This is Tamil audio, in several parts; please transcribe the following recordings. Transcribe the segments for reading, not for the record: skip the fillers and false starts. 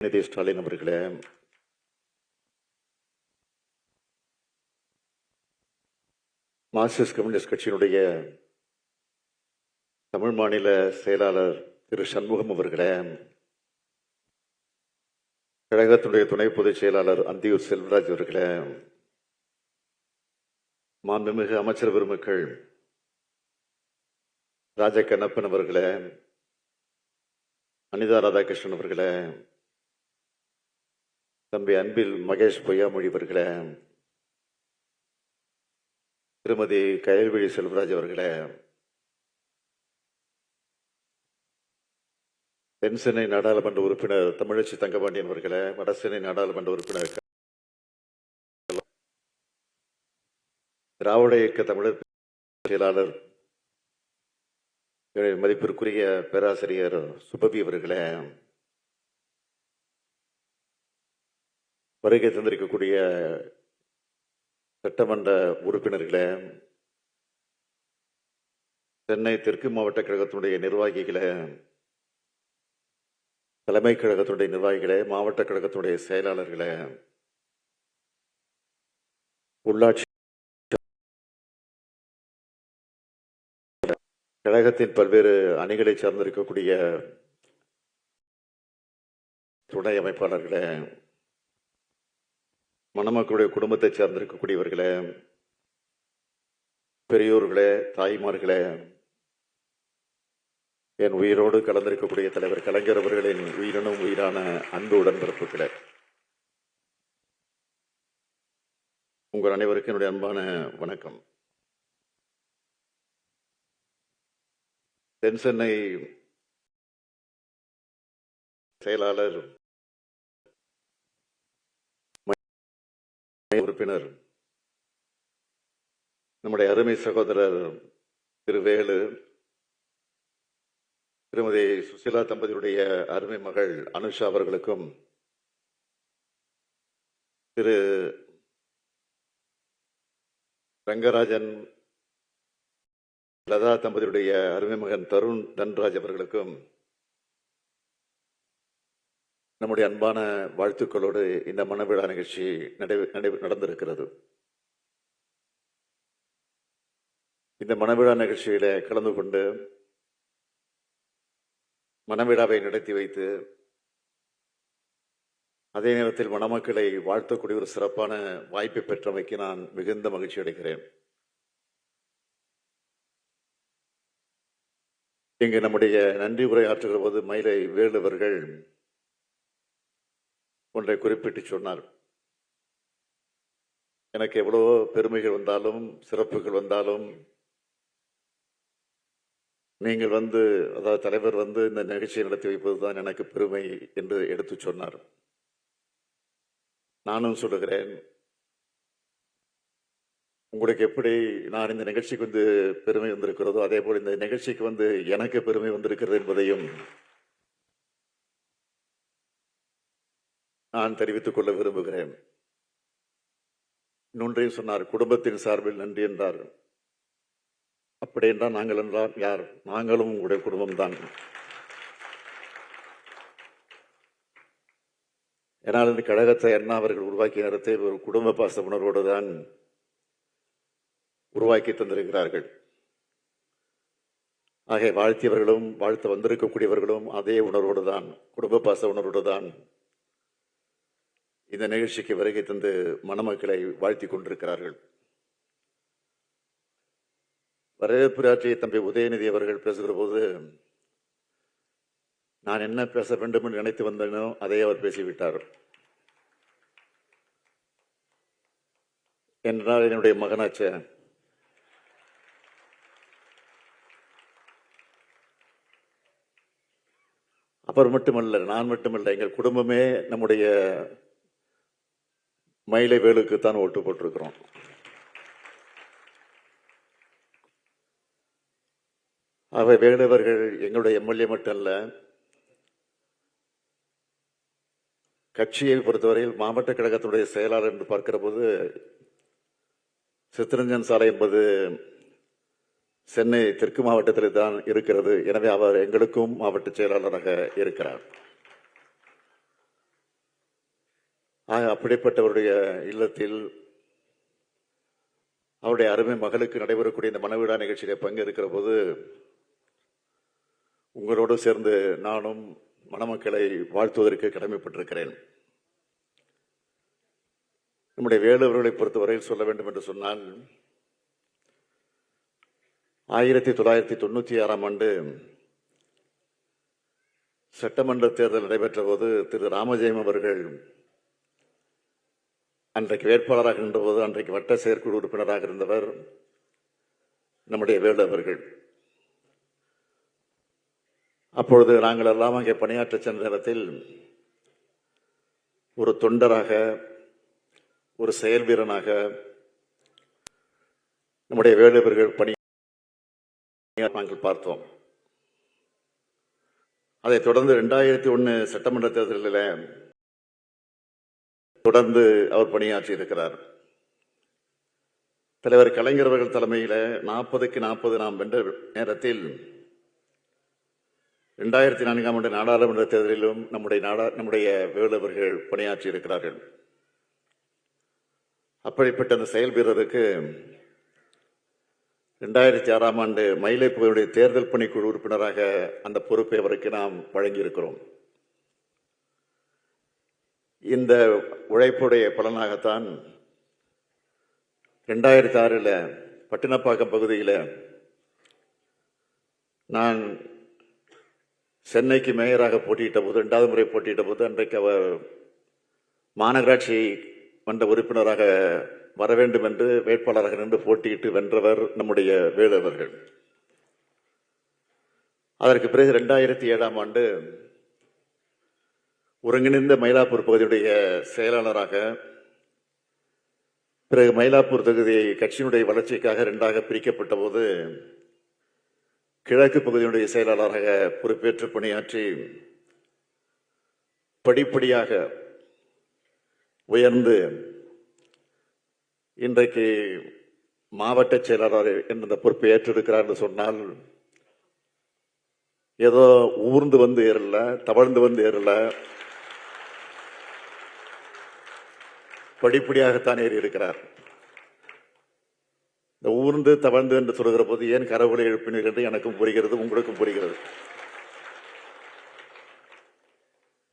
உதயநிதி ஸ்டாலின் அவர்களே, மார்க்சிஸ்ட் கம்யூனிஸ்ட் கட்சியினுடைய தமிழ் மாநில செயலாளர் திரு சண்முகம் அவர்களே, கழகத்துடைய துணை பொதுச் செயலாளர் அந்தியூர் செல்வராஜ் அவர்களே, மாண்புமிகு அமைச்சர் பெருமக்கள் ராஜ கண்ணப்பன் அவர்களே, அனிதா ராதாகிருஷ்ணன் அவர்களே, தம்பி அன்பில் மகேஷ் பொய்யாமொழி அவர்களே, திருமதி கயல்விழி செல்வராஜ் அவர்களே, தென்சென்னை நாடாளுமன்ற உறுப்பினர் தமிழச்சி தங்கபாண்டியன் அவர்களே, வடசென்னை நாடாளுமன்ற உறுப்பினர் திராவிட இயக்க தமிழர் செயலாளர் மதிப்பிற்குரிய பேராசிரியர் சுபவி அவர்களே, வருகை தந்திருக்கக்கூடிய சட்டமன்ற உறுப்பினர்களே, சென்னை தெற்கு மாவட்ட கழகத்தினுடைய நிர்வாகிகளே, தலைமை கழகத்தினுடைய நிர்வாகிகளே, மாவட்ட கழகத்தினுடைய செயலாளர்களே, உள்ளாட்சி கழகத்தின் பல்வேறு அணிகளை சார்ந்திருக்கக்கூடிய துணை அமைப்பாளர்களே, மணமக்களுடைய குடும்பத்தை சார்ந்திருக்கக்கூடியவர்களே, பெரியோர்களே, தாய்மார்களே, என் உயிரோடு கலந்திருக்கக்கூடிய தலைவர் கலைஞர் அவர்களின் உயிரினும் உயிரான அன்பு உடன்பிறப்புகளே, உங்கள் அனைவருக்கும் என்னுடைய அன்பான வணக்கம். தென்சென்னை செயலாளர் உறுப்பினர் நம்முடைய அருமை சகோதரர் திரு வேலு, திருமதி சுசிலா தம்பதியுடைய அருமை மகள் அனுஷா அவர்களுக்கும், திரு ரங்கராஜன் லதா தம்பதியுடைய அருமை மகன் தருண் தன்ராஜ் அவர்களுக்கும் நம்முடைய அன்பான வாழ்த்துக்களோடு இந்த மணவிழா நிகழ்ச்சி நடந்திருக்கிறது. இந்த மணவிழா நிகழ்ச்சியில கலந்து கொண்டு மணவிழாவை நடத்தி வைத்து அதே நேரத்தில் மணமக்களை வாழ்த்தக்கூடிய ஒரு சிறப்பான வாய்ப்பை பெற்றமைக்கு நான் மிகுந்த மகிழ்ச்சி அடைகிறேன். இங்கு நம்முடைய நன்றி உரையாற்றுகிற போது மயிலை வேலுவர்கள் ஒன்றை குறிப்பிட்டு சொன்னார். எனக்கு எவ்வளவோ பெருமைகள் வந்தாலும் சிறப்புகள் வந்தாலும் நீங்கள் அதாவது தலைவர் இந்த நிகழ்ச்சியை நடத்தி வைப்பதுதான் எனக்கு பெருமை என்று எடுத்து சொன்னார். நானும் சொல்லுகிறேன், உங்களுக்கு எப்படி நான் இந்த நிகழ்ச்சிக்கு பெருமை வந்திருக்கிறதோ அதே போல் இந்த நிகழ்ச்சிக்கு எனக்கு பெருமை வந்திருக்கிறது என்பதையும் நான் தெரிவித்துக் கொள்ள விரும்புகிறேன். இன்னொன்றையும் சொன்னார், குடும்பத்தின் சார்பில் நன்றி என்றார். அப்படி என்றால் நாங்கள் என்றால் யார்? நாங்களும் உங்களுடைய குடும்பம்தான். ஏனால் இந்த கழகத்தை அண்ணா அவர்கள் உருவாக்கிய நேரத்தை ஒரு குடும்ப பாச உணர்வோடு தான் உருவாக்கி தந்திருக்கிறார்கள். ஆக வாழ்த்தியவர்களும் வாழ்த்த வந்திருக்கக்கூடியவர்களும் அதே உணர்வோடு தான், குடும்ப பாச உணர்வோடு தான் இந்த நிகழ்ச்சிக்கு வருகை தந்து மணமக்களை வாழ்த்தி கொண்டிருக்கிறார்கள். வரவேற்புரையாற்றிய தம்பி உதயநிதி அவர்கள் பேசுகிற போது நான் என்ன பேச வேண்டும் என்று நினைத்து வந்தேனோ அதை அவர் பேசிவிட்டார். என்றால் என்னுடைய மகனாச்ச அவர் மட்டுமல்ல, நான் மட்டுமல்ல, எங்கள் குடும்பமே நம்முடைய மயிலை வேலுக்குத்தான் ஓட்டு போட்டிருக்கிறோம். அவை வேலுவர்கள் எங்களுடைய எம்எல்ஏ மட்டும் அல்ல, கட்சியை பொறுத்தவரையில் மாவட்ட கழகத்தினுடைய செயலாளர் என்று பார்க்கிற போது சித்தரஞ்சன் சாலை என்பது சென்னை தெற்கு மாவட்டத்தில் தான் இருக்கிறது. எனவே அவர் எங்களுக்கும் மாவட்ட செயலாளராக இருக்கிறார். அப்படிப்பட்டவருடைய இல்லத்தில் அவருடைய அருமை மகளுக்கு நடைபெறக்கூடிய இந்த மனவிழா நிகழ்ச்சியில பங்கேற்கிற போது உங்களோடு சேர்ந்து நானும் மணமக்களை வாழ்த்துவதற்கு கடமைப்பட்டிருக்கிறேன். நம்முடைய வேலுவர்களை பொறுத்தவரையில் சொல்ல வேண்டும் என்று சொன்னால் 1996ஆம் ஆண்டு சட்டமன்ற தேர்தல் நடைபெற்ற போது திரு ராமஜெயம் அவர்கள் அன்றைக்கு வேட்பாளராக இருந்தபோது அன்றைக்கு வட்ட செயற்குழு உறுப்பினராக இருந்தவர் நம்முடைய வேலு அவர்கள். அப்பொழுது நாங்கள் எல்லாம் அங்கே பணியாற்ற சென்ற நேரத்தில் ஒரு தொண்டராக, ஒரு செயல் வீரனாக நம்முடைய வேலு அவர்கள் பணி நாங்கள் பார்த்தோம். அதைத் தொடர்ந்து 2001 சட்டமன்ற தேர்தலில் தொடர்ந்து அவர் பணியாற்றி இருக்கிறார். தலைவர் கலைஞர் அவர்கள் தலைமையில் 40க்கு 40 நாம் வென்ற நேரத்தில் 2004ஆம் ஆண்டு நாடாளுமன்ற தேர்தலிலும் நம்முடைய வேலு அவர்கள் பணியாற்றி இருக்கிறார்கள். அப்படிப்பட்ட அந்த செயல் வீரருக்கு 2006ஆம் ஆண்டு மயிலைப்புகளுடைய தேர்தல் பணிக்குழு உறுப்பினராக அந்த பொறுப்பை அவருக்கு நாம் வழங்கியிருக்கிறோம். இந்த உழைப்புடைய பலனாகத்தான் 2006 பட்டினப்பாக்கம் பகுதியில் நான் சென்னைக்கு மேயராக போட்டியிட்ட போது, 2வது முறை போட்டியிட்ட போது, அன்றைக்கு அவர் மாநகராட்சி மன்ற உறுப்பினராக வர வேண்டும் என்று வேட்பாளராக நின்று போட்டியிட்டு வென்றவர் நம்முடைய வேலு அவர்கள். அதற்கு பிறகு 2007ஆம் ஆண்டு ஒருங்கிணைந்த மயிலாப்பூர் பகுதியுடைய செயலாளராக, பிறகு மயிலாப்பூர் தொகுதி கட்சியினுடைய வளர்ச்சிக்காக 2ஆக பிரிக்கப்பட்ட போது கிழக்கு பகுதியினுடைய செயலாளராக பொறுப்பேற்று பணியாற்றி படிப்படியாக உயர்ந்து இன்றைக்கு மாவட்ட செயலாளர் என்ற பொறுப்பை ஏற்றிருக்கிறார் என்று சொன்னால் ஏதோ ஊர்ந்து வந்து ஏறல, தவழ்ந்து வந்து ஏறல, படிப்படியாகத்தான் ஏறி இருக்கிறார். இந்த ஊர்ந்து தவழ்ந்து என்று சொல்கிற போது ஏன் கரவுகளை எழுப்பினீர் என்று எனக்கும் புரிகிறது, உங்களுக்கும் புரிகிறது.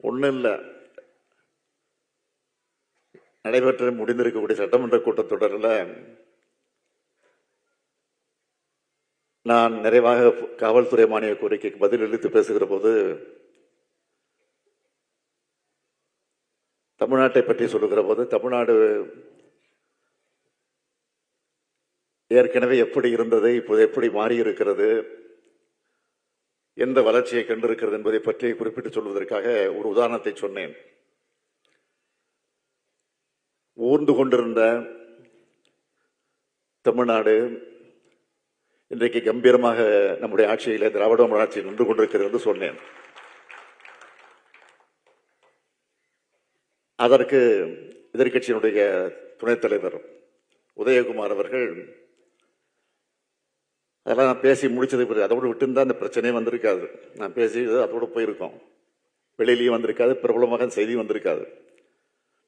ஒன்றும் இல்லை, நடைபெற்று முடிந்திருக்கக்கூடிய சட்டமன்ற கூட்டத்தொடரில் நான் நிறைவாக காவல்துறை மானிய கோரிக்கைக்கு பதில் அளித்து பேசுகிற போது தமிழ்நாட்டை பற்றி சொல்லுகிற போது தமிழ்நாடு ஏற்கனவே எப்படி இருந்தது, இப்போது எப்படி மாறியிருக்கிறது, எந்த வளர்ச்சியை கண்டிருக்கிறது என்பதை பற்றி குறிப்பிட்டு சொல்வதற்காக ஒரு உதாரணத்தை சொன்னேன். ஊர்ந்து கொண்டிருந்த தமிழ்நாடு இன்றைக்கு கம்பீரமாக நம்முடைய ஆட்சியில திராவிட ஆட்சி நின்று கொண்டிருக்கிறது என்று சொன்னேன். அதற்கு எதிர்கட்சியினுடைய துணைத் தலைவர் உதயகுமார் அவர்கள் அதெல்லாம் நான் பேசி முடிச்சதுக்கு பிறகு அதோடு விட்டுருந்தா அந்த பிரச்சனையே வந்திருக்காது, நான் பேசி அதோடு போயிருக்கோம், வெளியிலையும் வந்திருக்காது, பிரபலமாக செய்தி வந்திருக்காது,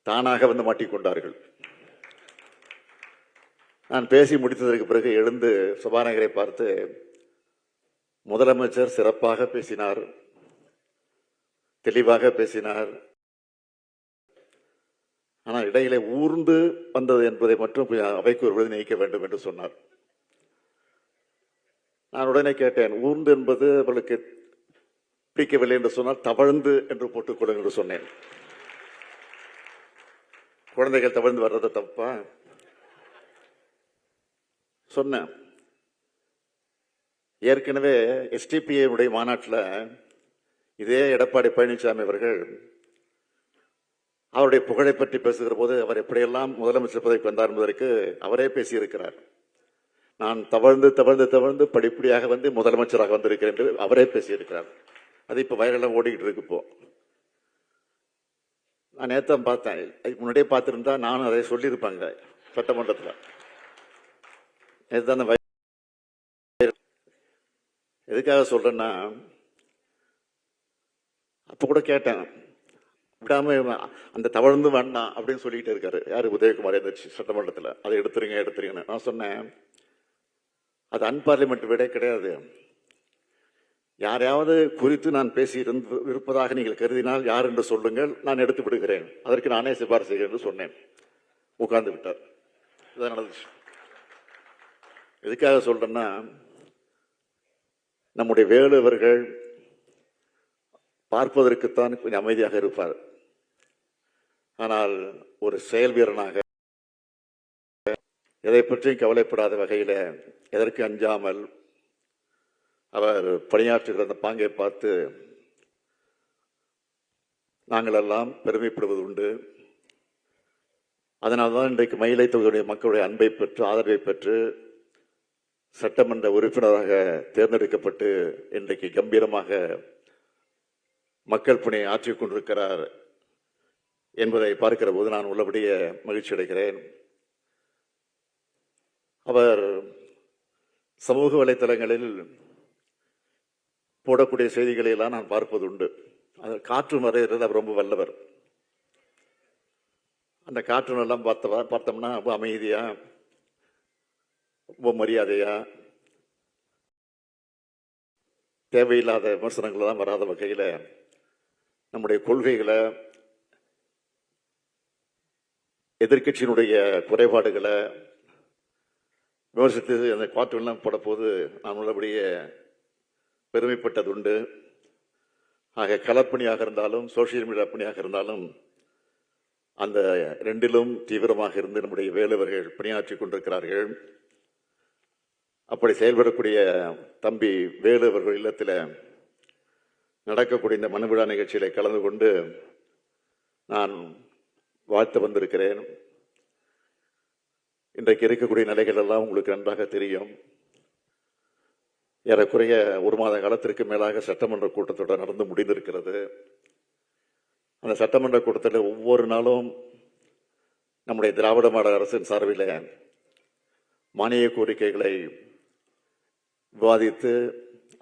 தானாக வந்து மாட்டிக்கொண்டார்கள். நான் பேசி முடித்ததற்கு பிறகு எழுந்து சபாநாயகரை பார்த்து முதலமைச்சர் சிறப்பாக பேசினார், தெளிவாக பேசினார், ஆனால் இடையிலே ஊர்ந்து வந்தது என்பதை மட்டும் அவைக்கு ஒரு விருது நீக்க வேண்டும் என்று சொன்னார். நான் உடனே கேட்டேன், ஊர்ந்து என்பது அவர்களுக்கு பிடிக்கவில்லை என்று சொன்னால் தவழ்ந்து என்று போட்டுக்கொள்ளுங்கள் என்று சொன்னேன். குழந்தைகள் தவழ்ந்து வர்றது தப்பா சொன்னேன். ஏற்கனவே எஸ்டிபிஐ மாநாட்டில் இதே எடப்பாடி பழனிசாமி அவர்கள் அவருடைய புகழை பற்றி பேசுகிற போது அவர் எப்படியெல்லாம் முதலமைச்சர் பதவிக்கு வந்தார் என்பதற்கு அவரே பேசியிருக்கிறார். நான் தவழ்ந்து தவழ்ந்து தவழ்ந்து படிப்படியாக வந்து முதலமைச்சராக வந்திருக்கிறேன் என்று அவரே பேசியிருக்கிறார். அது இப்ப வைரலாம் ஓடிக்கிட்டு இருக்கு. இப்போ நான் நேத்தான் பார்த்தேன், அதுக்கு முன்னாடியே பார்த்திருந்தா நானும் அதை சொல்லியிருப்பாங்க சட்டமன்றத்தில். நேத்தான் எதுக்காக சொல்றேன்னா, அப்ப கூட கேட்டேன், விடாம அந்த தவழ்ந்து வேண்டாம் அப்படின்னு சொல்லிட்டு இருக்காரு. யாரு? உதயகுமார் எந்திரிச்சு சட்டமன்றத்தில் அதை எடுத்துருங்கன்னு நான் சொன்னேன். அது அன்பார்லிமெண்ட் விட கிடையாது. யாரையாவது குறித்து நான் பேசி இருப்பதாக நீங்கள் கருதினால் யார் என்று சொல்லுங்கள், நான் எடுத்து விடுகிறேன், அதற்கு நானே சிபாரிசு செய்கிறேன் என்று சொன்னேன். உட்கார்ந்து விட்டார். இதான் நடந்துச்சு. எதுக்காக சொல்றேன்னா, நம்முடைய வேலுவர்கள் பார்ப்பதற்குத்தான் கொஞ்சம் அமைதியாக இருப்பார். ஆனால் ஒரு செயல் வீரனாக எதை பற்றியும் கவலைப்படாத வகையில் எதற்கு அஞ்சாமல் அவர் பணியாற்றுகிற அந்த பாங்கை பார்த்து நாங்கள் எல்லாம் பெருமைப்படுவது உண்டு. அதனால்தான் இன்றைக்கு மயிலை தொகுதியுடைய மக்களுடைய அன்பை பெற்று ஆதரவை பெற்று சட்டமன்ற உறுப்பினராக தேர்ந்தெடுக்கப்பட்டு இன்றைக்கு கம்பீரமாக மக்கள் பணியை ஆற்றிக் கொண்டிருக்கிறார் என்பதை பார்க்கிற போது நான் உள்ளபடியே மகிழ்ச்சி அடைகிறேன். அவர் சமூக வலைத்தளங்களில் போடக்கூடிய செய்திகளை எல்லாம் நான் பார்ப்பது உண்டு. அது காற்று வரைகிறது அவர் ரொம்ப வல்லவர். அந்த காற்று எல்லாம் பார்த்தோம்னா ரொம்ப அமைதியா, ரொம்ப மரியாதையா, தேவையில்லாத விமர்சனங்கள் எல்லாம் வராத வகையில் நம்முடைய கொள்கைகளை, எதிர்கட்சியினுடைய குறைபாடுகளை விமர்சித்து அந்த காற்றெல்லாம் போட போது நான் உள்ளபடியே பெருமைப்பட்டது உண்டு. ஆக களப்பணியாக இருந்தாலும் சோசியல் மீடியா பணியாக இருந்தாலும் அந்த ரெண்டிலும் தீவிரமாக இருந்து நம்முடைய வேலுவர்கள் பணியாற்றி கொண்டிருக்கிறார்கள். அப்படி செயல்படக்கூடிய தம்பி வேலுவர்கள் இல்லத்தில் நடக்கக்கூடிய இந்த மனு விழா நிகழ்ச்சியில கலந்து கொண்டு நான் வாழ்த்து வந்திருக்கிறேன். இன்றைக்கு இருக்கக்கூடிய நிலைகள் எல்லாம் உங்களுக்கு நன்றாக தெரியும். ஏறக்குறைய ஒரு மாத காலத்திற்கு மேலாக சட்டமன்ற கூட்டத்தொடர் நடந்து முடிந்திருக்கிறது. அந்த சட்டமன்ற கூட்டத்தில் ஒவ்வொரு நாளும் நம்முடைய திராவிட மாடல் அரசின் சார்பில் மானிய கோரிக்கைகளை விவாதித்து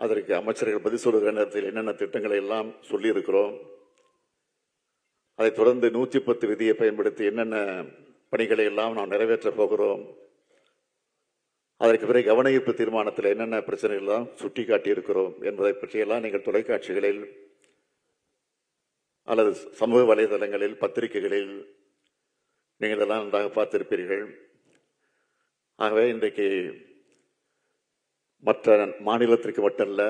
அதற்கு அமைச்சர்கள் பதில் சொல்லுகிற நேரத்தில் என்னென்ன திட்டங்களை எல்லாம் சொல்லியிருக்கிறோம். அதைத் தொடர்ந்து 110 விதியை பயன்படுத்தி என்னென்ன பணிகளை எல்லாம் நாம் நிறைவேற்றப் போகிறோம். அதற்கு பிறகு கவனஈர்ப்பு தீர்மானத்தில் என்னென்ன பிரச்சனைகள் எல்லாம் சுட்டிக்காட்டி இருக்கிறோம் என்பதை பற்றியெல்லாம் நீங்கள் தொலைக்காட்சிகளில் அல்லது சமூக வலைதளங்களில், பத்திரிகைகளில் நீங்கள் எல்லாம் நன்றாக பார்த்திருப்பீர்கள். ஆகவே இன்றைக்கு மற்ற மாநிலத்திற்கு மட்டுமல்ல,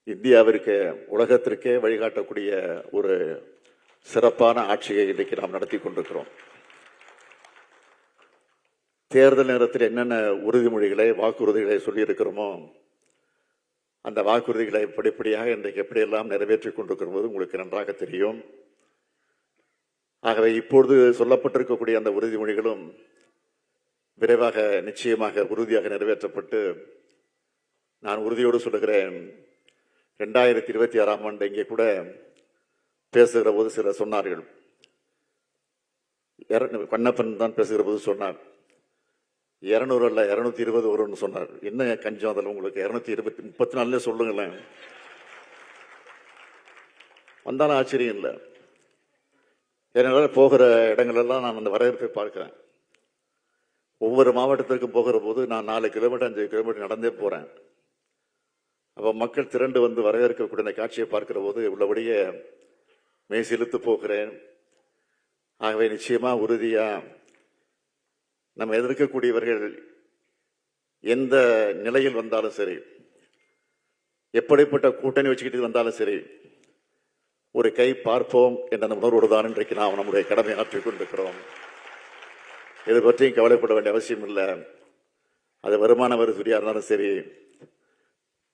இந்தியாவிற்கு, உலகத்திற்கே வழிகாட்டக்கூடிய ஒரு சிறப்பான ஆட்சியை இன்றைக்கு நாம் நடத்தி கொண்டிருக்கிறோம். தேர்தல் நேரத்தில் என்னென்ன உறுதிமொழிகளை, வாக்குறுதிகளை சொல்லியிருக்கிறோமோ அந்த வாக்குறுதிகளை படிப்படியாக இன்றைக்கு எப்படியெல்லாம் நிறைவேற்றிக் கொண்டிருக்கிற போது உங்களுக்கு நன்றாக தெரியும். ஆகவே இப்பொழுது சொல்லப்பட்டிருக்கக்கூடிய அந்த உறுதிமொழிகளும் விரைவாக, நிச்சயமாக, உறுதியாக நிறைவேற்றப்பட்டு, நான் உறுதியோடு சொல்லுகிறேன், 2026ஆம் ஆண்டு இங்கே கூட பேசுகிற போது சிலர் சொன்னார்கள், கண்ணப்பன் தான் பேசுகிற போது சொன்னார், 200 அல்ல 220 வரும்னு சொன்னார். என்ன கஞ்சம் அதில் உங்களுக்கு? 234 சொல்லுங்களேன். வந்தாலும் ஆச்சரியம் இல்லை. ஏனென்றால் போகிற இடங்களெல்லாம் நான் அந்த வரவேற்பை பார்க்கிறேன். ஒவ்வொரு மாவட்டத்திற்கும் போகிற போது நான் 4 கிலோமீட்டர் 5 கிலோமீட்டர் நடந்தே போறேன். அப்போ மக்கள் திரண்டு வந்து வரவேற்கக்கூடிய காட்சியை பார்க்கிற போது உள்ளபடியே மெய்சிலுத்து போகிறேன். ஆகவே நிச்சயமா, உறுதியா நம்ம எதிர்க்கக்கூடியவர்கள் எந்த நிலையில் வந்தாலும் சரி, எப்படிப்பட்ட கூட்டணி வச்சுக்கிட்டு வந்தாலும் சரி, ஒரு கை பார்ப்போம் என்ற அந்த உணர்வோடு தான் இன்றைக்கு நாம் நம்முடைய கடமை ஆற்றிக் கொண்டிருக்கிறோம். இதை பற்றியும் கவலைப்பட வேண்டிய அவசியம் இல்லை. அது வருமான வரித்துறையாக இருந்தாலும் சரி,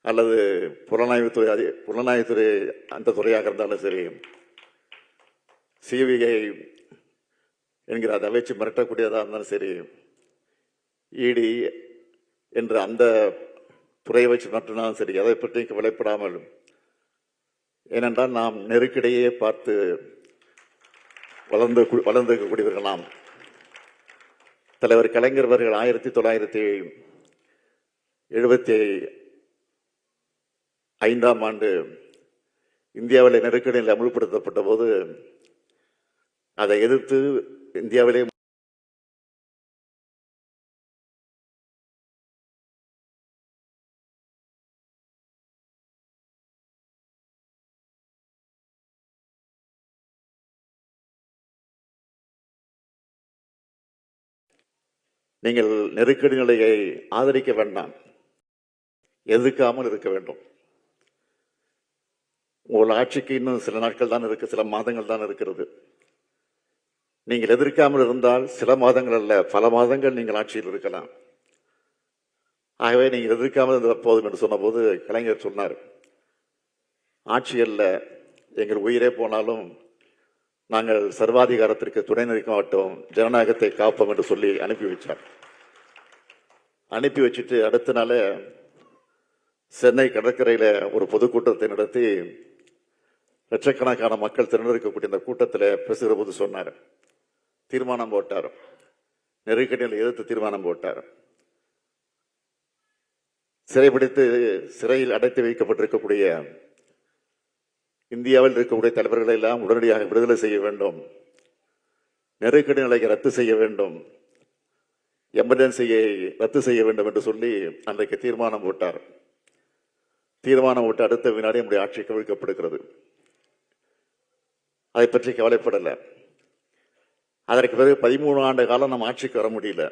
அல்லது புலனாய்வுத்துறை அந்த துறையாக இருந்தாலும் சரி, சிபிஐ என்கிற அதை வச்சு மிரட்டக்கூடியதாக இருந்தாலும் சரி, இடி என்ற அந்த துறையை வச்சு மிரட்டினாலும் சரி, எதை பற்றியும் கவலைப்படாமல், ஏனென்றால் நாம் நெருக்கடியே பார்த்து வளர்ந்திருக்கக்கூடியவர்கள் நாம். தலைவர் கலைஞர் அவர்கள் 1975ஆம் ஆண்டு இந்தியாவில் நெருக்கடியில் அமல்படுத்தப்பட்ட போது அதை எதிர்த்து இந்தியாவிலே நீங்கள் நெருக்கடி நிலையை ஆதரிக்க வேண்டாம், எதிர்க்காமல் இருக்க வேண்டும். உங்கள் ஆட்சிக்கு இன்னும் சில நாட்கள் தான் இருக்கு, சில மாதங்கள் தான் இருக்கிறது. நீங்கள் எதிர்க்காமல் இருந்தால் சில மாதங்கள் அல்ல, பல மாதங்கள் நீங்கள் ஆட்சியில் இருக்கலாம். ஆகவே நீங்கள் எதிர்க்காமல் இருந்த போதும் என்று சொன்ன போது கலைஞர் சொன்னார், ஆட்சி அல்ல, எங்கள் உயிரே போனாலும் நாங்கள் சர்வாதிகாரத்திற்கு துணை நிற்க மாட்டோம், ஜனநாயகத்தை காப்போம் என்று சொல்லி அனுப்பி வச்சார். அனுப்பி வச்சுட்டு அடுத்த நாள் சென்னை கடற்கரையில் ஒரு பொதுக்கூட்டத்தை நடத்தி லட்சக்கணக்கான மக்கள் திரண்டிருக்கக்கூடிய இந்த கூட்டத்தில் பேசுகிற போது சொன்னார், தீர்மானம் போட்டார், நெருக்கடியில் எதிர்த்து தீர்மானம் போட்டார். சிறைபிடித்து சிறையில் அடைத்து வைக்கப்பட்டிருக்கக்கூடிய இந்தியாவில் இருக்கக்கூடிய தலைவர்களை எல்லாம் உடனடியாக விடுதலை செய்ய வேண்டும், நெருக்கடி நிலையை ரத்து செய்ய வேண்டும், எமர்ஜென்சியை ரத்து செய்ய வேண்டும் என்று சொல்லி அன்றைக்கு தீர்மானம் போட்டார். தீர்மானம் போட்டு அடுத்த வினாடி நம்முடைய ஆட்சி கவிழ்க்கப்படுகிறது. அதை பற்றி கவலைப்படலை. அதற்கு பிறகு 13 ஆண்டு காலம் நம்ம ஆட்சிக்கு வர முடியல.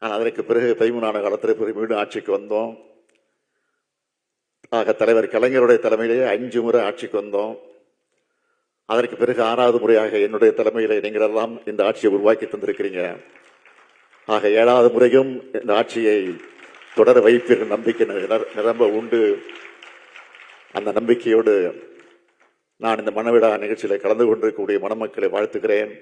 ஆனால் அதற்கு பிறகு 13 ஆண்டு காலத்திற்கு பிறகு மீண்டும் ஆட்சிக்கு வந்தோம். ஆக தலைவர் கலைஞருடைய தலைமையிலேயே 5 முறை ஆட்சிக்கு வந்தோம். அதற்கு பிறகு 6வது முறையாக என்னுடைய தலைமையிலே நீங்கள் எல்லாம் இந்த ஆட்சியை உருவாக்கி தந்திருக்கிறீங்க. ஆக 7வது முறையும் இந்த ஆட்சியை தொடர வைப்பீர்கள் நம்பிக்கை நிரம்ப உண்டு. அந்த நம்பிக்கையோடு நான் இந்த மனவிழா நிகழ்ச்சியில கலந்து கொண்டிருக்கக்கூடிய மணமக்களை வாழ்த்துகிறேன்.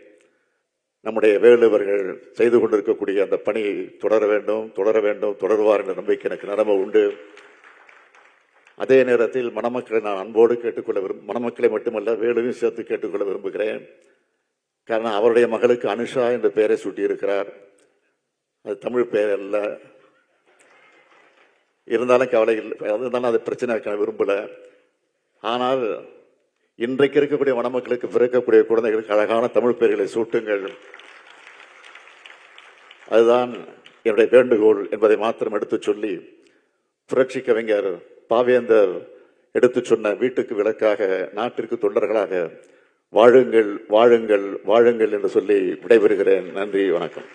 நம்முடைய வேலுவர்கள் செய்து கொண்டிருக்கக்கூடிய அந்த பணி தொடர வேண்டும், தொடர வேண்டும், தொடருவார் என்ற நம்பிக்கை எனக்கு நிரம்ப உண்டு. அதே நேரத்தில் மணமக்களை நான் அன்போடு கேட்டுக்கொள்ள மணமக்களை மட்டுமல்ல வேலுவையும் சேர்த்து கேட்டுக்கொள்ள விரும்புகிறேன். காரணம், அவருடைய மகளுக்கு அனுஷா என்ற பெயரை சூட்டியிருக்கிறார். அது தமிழ் பெயர் அல்ல. இருந்தாலும் கவலை இல்லை, இருந்தாலும் அது பிரச்சனை விரும்பல. ஆனால் இன்றைக்கு இருக்கக்கூடிய மணமக்களுக்கு பிறக்கக்கூடிய குழந்தைகளுக்கு அழகான தமிழ் பெயர்களை சூட்டுங்கள். அதுதான் என்னுடைய வேண்டுகோள் என்பதை மாத்திரம் எடுத்து சொல்லி, புரட்சி கவிஞர் பாவேந்தர் எடுத்து சொன்ன வீட்டுக்கு விளக்காக நாட்டிற்கு தொண்டர்களாக வாழுங்கள் வாழுங்கள் வாழுங்கள் என்று சொல்லி விடைபெறுகிறேன். நன்றி, வணக்கம்.